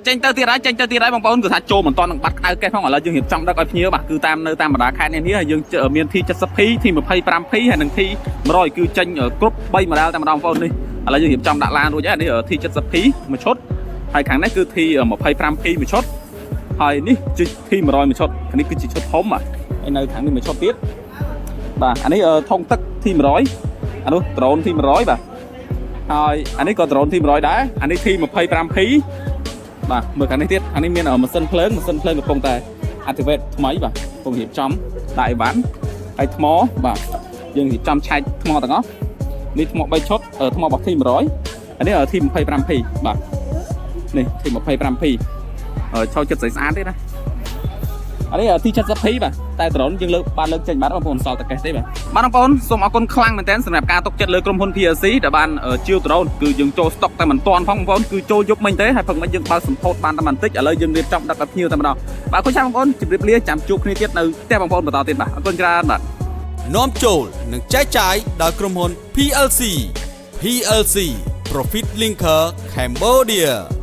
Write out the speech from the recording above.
ចេញទៅទៀតហើយបងប្អូនគឺថាចូលមិនតន់នឹងបាត់ក្តៅកេះផងឥឡូវយើងរៀបចំដឹកឲ្យភ្ញៀវបាទគឺតាមនៅតាមបណ្ដាខេត្តនេះហើយយើងមាន T70P T25P ហើយនិង T100 គឺចេញគ្រប់3 model តែម្ដងបងប្អូននេះឥឡូវយើងរៀបចំដាក់ឡានរួចហើយនេះ T70P មួយឈុតហើយខាងនេះគឺ T25P មួយឈុតហើយនេះជា T100 មួយឈុតខាងនេះគឺជាឈុតធំបាទហើយនៅខាងនេះមួយឈុតទៀតបាទអានេះធុងទឹក T100 អានោះ drone T100 បាទហើយអានេះក៏ drone T100 ដែរអានេះ T25P បាទមើលខាងនេះទៀតខាងនេះមានម៉ាស៊ីនភ្លើងកំពុងតែ activate ថ្មីបាទកំពុងរៀបចំដាក់អីវ៉ាន់ហើយថ្មបាទយើងរៀបចំឆែកថ្មទាំងអស់នេះថ្ម3ឈុតថ្មរបស់ T100 អានេះ T25P បាទនេះ T25P ចូលចិត្តស្អាតទេណាអានេះ T70P បាទតែ drone យើងលើកចេញបាទបងប្អូនសល់តែកេះទេបាទបងប្អូនសូមអរគុណខ្លាំងមែនទែនសម្រាប់ការទុកចិត្តលើក្រុមហ៊ុន PLC ដែលបានជាវ drone គឺយើងចូល stock តែមិនទាន់ផងបងប្អូនគឺចូលយប់មិញទេហើយផឹកមិញយើងបើកសម្ពោធបានតែបន្តិចឥឡូវយើងរៀបចំដឹកដល់ភ្ញៀវតែម្ដងបាទអរគុណច្រើនបងប្អូនជម្រាបលាចាំជួបគ្នាទៀតនៅផ្ទះបងប្អូនបន្តទៀតបាទអរគុណច្រើនបាទនាំចូលនិងចែកចាយដល់ក្រុមហ៊ុន PLC Profit Linker Cambodia